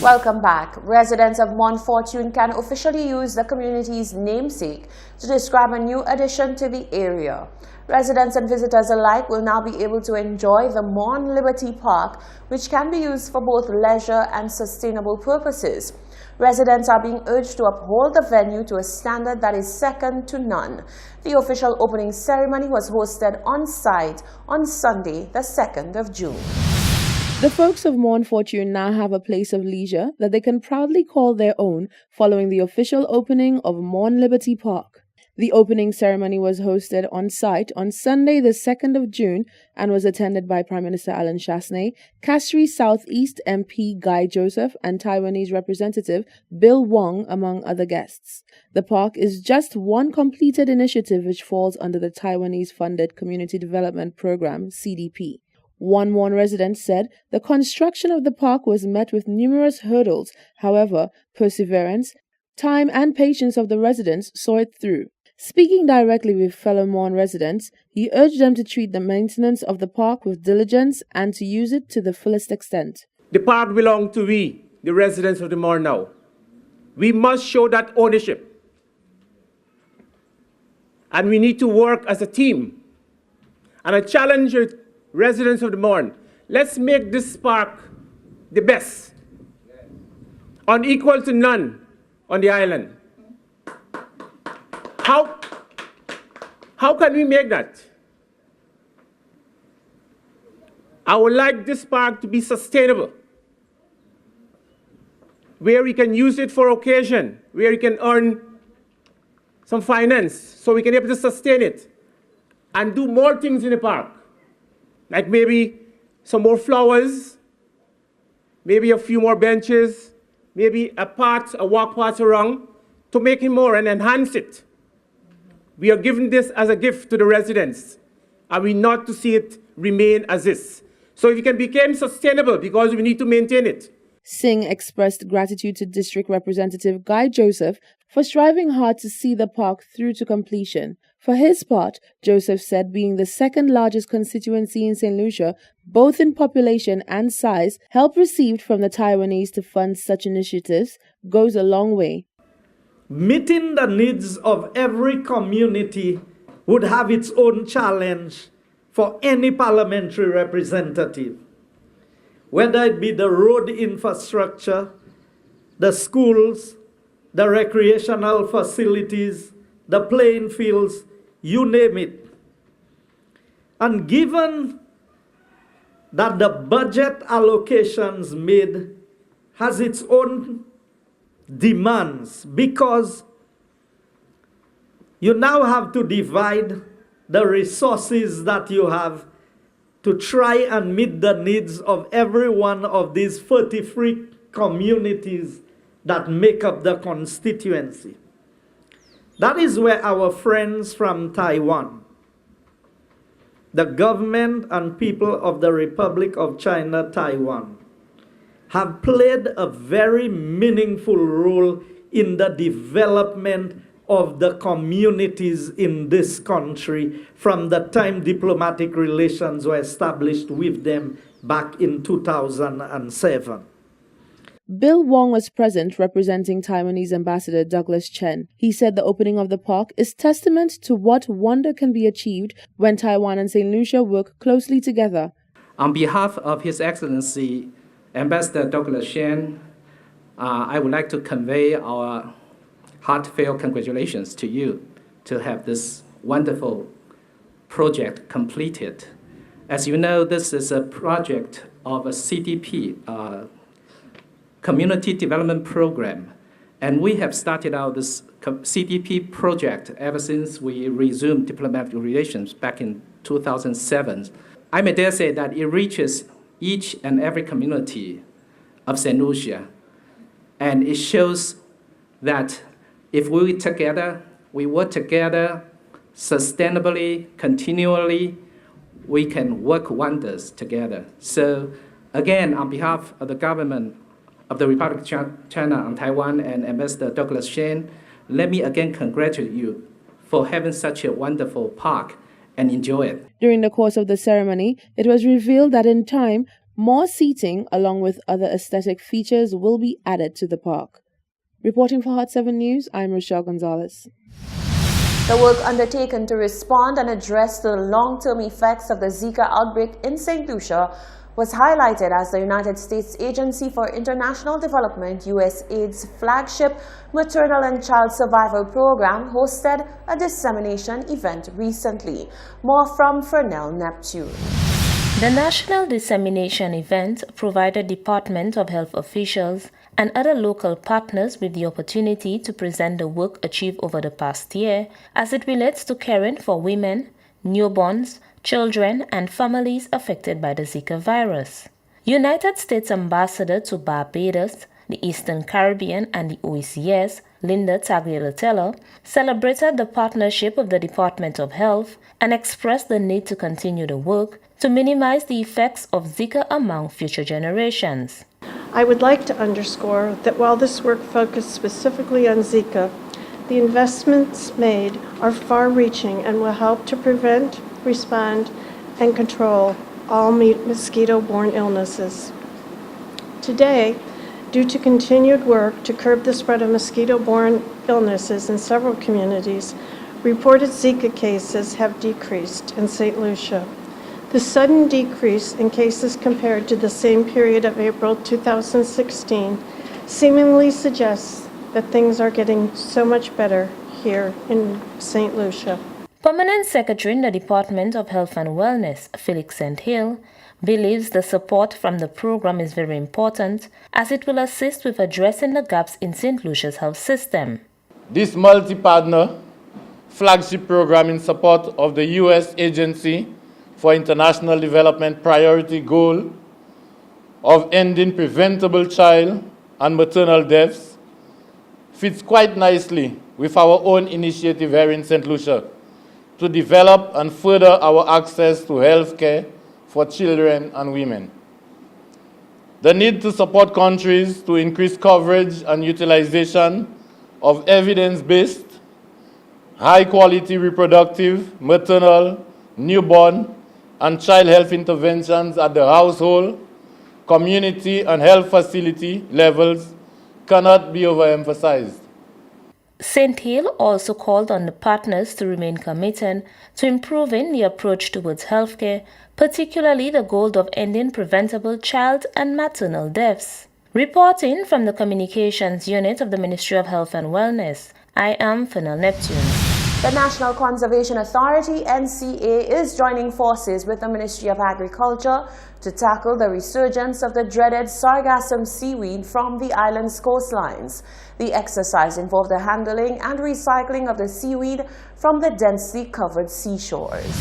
Welcome back. Residents of Mont Fortune can officially use the community's namesake to describe a new addition to the area. Residents and visitors alike will now be able to enjoy the Mont Liberty Park, which can be used for both leisure and sustainable purposes. Residents are being urged to uphold the venue to a standard that is second to none. The official opening ceremony was hosted on site on Sunday, the 2nd of June. The folks of Mont Fortune now have a place of leisure that they can proudly call their own following the official opening of Mont Liberty Park. The opening ceremony was hosted on site on Sunday the 2nd of June and was attended by Prime Minister Alan Chasney, Kasri Southeast MP Guy Joseph and Taiwanese representative Bill Wong, among other guests. The park is just one completed initiative which falls under the Taiwanese-funded Community Development Program, CDP. One Mon resident said the construction of the park was met with numerous hurdles. However, perseverance, time and patience of the residents saw it through. Speaking directly with fellow Mon residents, he urged them to treat the maintenance of the park with diligence and to use it to the fullest extent. The park belongs to we, the residents of the Mon now. We must show that ownership. And we need to work as a team. And I challenge you, residents of the Mon, let's make this park the best, unequal to none on the island. How can we make that? I would like this park to be sustainable, where we can use it for occasion, where we can earn some finance so we can be able to sustain it and do more things in the park. Like maybe some more flowers, maybe a few more benches, maybe a walk path around to make it more and enhance it. We are giving this as a gift to the residents, and we not to see it remain as is. So if it can become sustainable, because we need to maintain it. Singh expressed gratitude to District Representative Guy Joseph for striving hard to see the park through to completion. For his part, Joseph said being the second largest constituency in St. Lucia, both in population and size, help received from the Taiwanese to fund such initiatives goes a long way. Meeting the needs of every community would have its own challenge for any parliamentary representative. Whether it be the road infrastructure, the schools, the recreational facilities, the playing fields, you name it. And given that the budget allocations made has its own demands, because you now have to divide the resources that you have to try and meet the needs of every one of these 43 communities that make up the constituency. That is where our friends from Taiwan, the government and people of the Republic of China, Taiwan, have played a very meaningful role in the development of the communities in this country from the time diplomatic relations were established with them back in 2007. Bill Wong was present representing Taiwanese Ambassador Douglas Chen. He said the opening of the park is testament to what wonder can be achieved when Taiwan and St. Lucia work closely together. On behalf of His Excellency Ambassador Douglas Chen, I would like to convey our heartfelt congratulations to you to have this wonderful project completed. As you know, this is a project of a CDP, Community Development Program, and we have started out this CDP project ever since we resumed diplomatic relations back in 2007. I may dare say that it reaches each and every community of St. Lucia, and it shows that if we work together sustainably, continually, we can work wonders together. So again, on behalf of the government of the Republic of China and Taiwan and Ambassador Douglas Chen, let me again congratulate you for having such a wonderful park and enjoy it. During the course of the ceremony, it was revealed that in time, More seating, along with other aesthetic features, will be added to the park. Reporting for Hot 7 News, I'm Rochelle Gonzalez. The work undertaken to respond and address the long-term effects of the Zika outbreak in St. Lucia was highlighted as the United States Agency for International Development, USAID's flagship Maternal and Child Survival Program hosted a dissemination event recently. More from Fernell Neptune. The National Dissemination Event provided Department of Health officials and other local partners with the opportunity to present the work achieved over the past year as it relates to caring for women, newborns, children, and families affected by the Zika virus. United States Ambassador to Barbados, the Eastern Caribbean, and the OECS, Linda Tagliatella, celebrated the partnership of the Department of Health and expressed the need to continue the work to minimize the effects of Zika among future generations. I would like to underscore that while this work focused specifically on Zika, the investments made are far-reaching and will help to prevent, respond, and control all mosquito-borne illnesses. Today, due to continued work to curb the spread of mosquito-borne illnesses in several communities, reported Zika cases have decreased in St. Lucia. The sudden decrease in cases compared to the same period of April 2016 seemingly suggests that things are getting so much better here in St. Lucia. Permanent Secretary in the Department of Health and Wellness, Felix St. Hill, believes the support from the program is very important as it will assist with addressing the gaps in St. Lucia's health system. This multi-partner flagship program in support of the U.S. Agency for International Development priority goal of ending preventable child and maternal deaths fits quite nicely with our own initiative here in St. Lucia to develop and further our access to health care for children and women. The need to support countries to increase coverage and utilization of evidence-based, high-quality reproductive, maternal, newborn, and child health interventions at the household, community, and health facility levels cannot be overemphasized. St. Hill also called on the partners to remain committed to improving the approach towards healthcare, particularly the goal of ending preventable child and maternal deaths. Reporting from the Communications Unit of the Ministry of Health and Wellness, I am Fernell Neptune. The National Conservation Authority, NCA, is joining forces with the Ministry of Agriculture to tackle the resurgence of the dreaded sargassum seaweed from the island's coastlines. The exercise involved the handling and recycling of the seaweed from the densely covered seashores.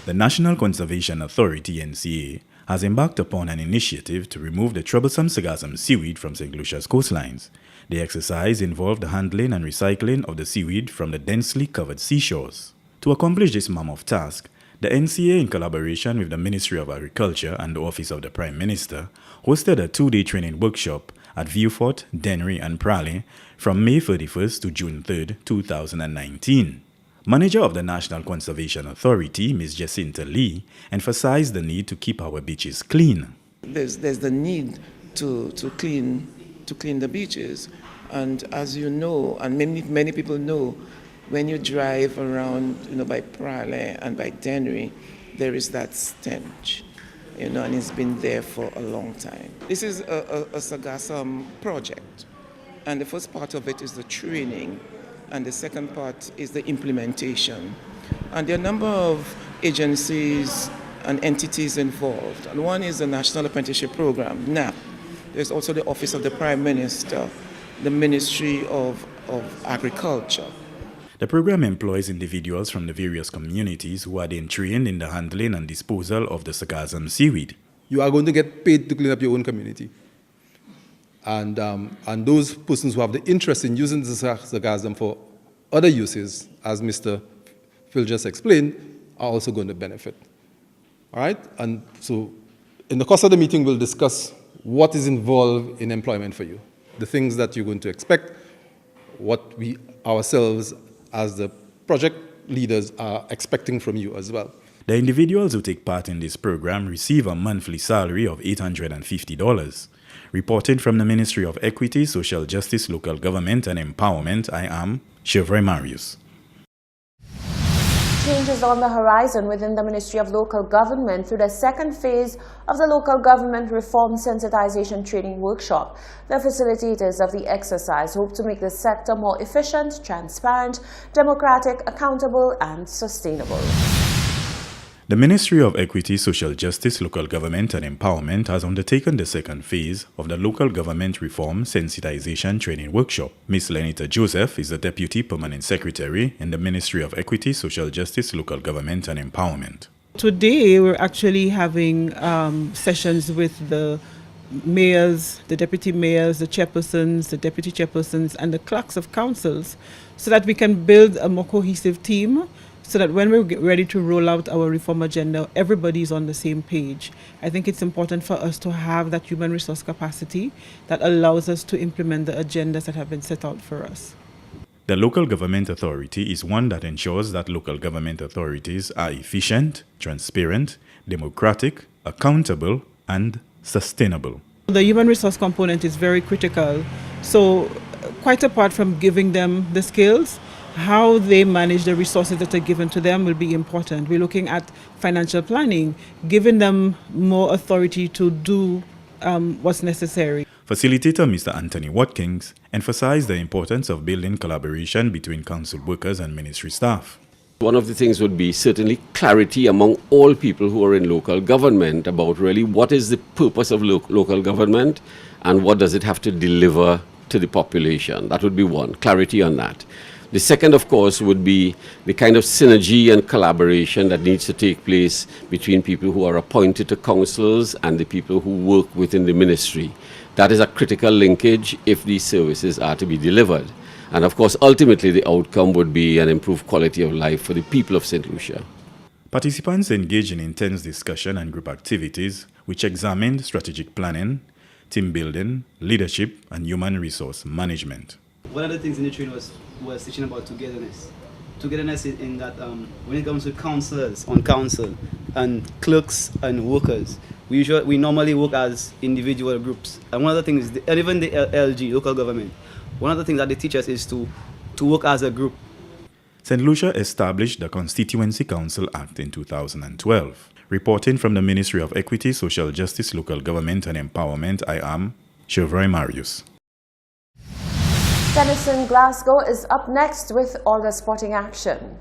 The National Conservation Authority, NCA, has embarked upon an initiative to remove the troublesome sargassum seaweed from St. Lucia's coastlines. The exercise involved the handling and recycling of the seaweed from the densely covered seashores. To accomplish this mammoth task, the NCA, in collaboration with the Ministry of Agriculture and the Office of the Prime Minister, hosted a two-day training workshop at Vieux-Fort, Dennery, and Praslin from May 31st to June 3rd, 2019. Manager of the National Conservation Authority, Ms. Jacinta Lee, emphasized the need to keep our beaches clean. There's the need to clean the beaches, and as you know, and many people know, when you drive around, by Praslin and by Dennery, there is that stench, and it's been there for a long time. This is a sargassum project, and the first part of it is the training, and the second part is the implementation. And there are a number of agencies and entities involved, and one is the National Apprenticeship Program, NAP. There's also the Office of the Prime Minister, the Ministry of Agriculture. The program employs individuals from the various communities who are then trained in the handling and disposal of the sargassum seaweed. You are going to get paid to clean up your own community. And those persons who have the interest in using the sargassum for other uses, as Mr. Phil just explained, are also going to benefit. All right? And so in the course of the meeting, we'll discuss what is involved in employment for you, the things that you're going to expect, what we ourselves as the project leaders are expecting from you as well. The individuals who take part in this program receive a monthly salary of $850. Reported from the Ministry of Equity, Social Justice, Local Government and Empowerment, I am Chevroy Marius. Changes on the horizon within the Ministry of Local Government through the second phase of the Local Government Reform Sensitization Training Workshop. The facilitators of the exercise hope to make the sector more efficient, transparent, democratic, accountable and sustainable. The Ministry of Equity, Social Justice, Local Government and Empowerment has undertaken the second phase of the Local Government Reform Sensitization Training Workshop. Ms. Lenita Joseph is the Deputy Permanent Secretary in the Ministry of Equity, Social Justice, Local Government and Empowerment. Today we're actually having sessions with the mayors, the deputy mayors, the chairpersons, the deputy chairpersons and the clerks of councils so that we can build a more cohesive team, so that when we're ready to roll out our reform agenda, everybody's on the same page. I think it's important for us to have that human resource capacity that allows us to implement the agendas that have been set out for us. The Local Government Authority is one that ensures that local government authorities are efficient, transparent, democratic, accountable, and sustainable. The human resource component is very critical. So quite apart from giving them the skills, how they manage the resources that are given to them will be important. We're looking at financial planning, giving them more authority to do what's necessary. Facilitator Mr. Anthony Watkins emphasized the importance of building collaboration between council workers and ministry staff. One of the things would be certainly clarity among all people who are in local government about really what is the purpose of local government and what does it have to deliver to the population. That would be one, clarity on that. The second, of course, would be the kind of synergy and collaboration that needs to take place between people who are appointed to councils and the people who work within the ministry. That is a critical linkage if these services are to be delivered. And of course, ultimately, the outcome would be an improved quality of life for the people of St. Lucia. Participants engaged in intense discussion and group activities which examined strategic planning, team building, leadership, and human resource management. One of the things in the training was teaching about togetherness. Togetherness in that when it comes to councillors on council and clerks and workers, we normally work as individual groups. And one of the things, and even the LG, local government, one of the things that they teach us is to work as a group. St. Lucia established the Constituency Council Act in 2012. Reporting from the Ministry of Equity, Social Justice, Local Government and Empowerment, I am Chevroy Marius. Tennis in Glasgow is up next with all the sporting action.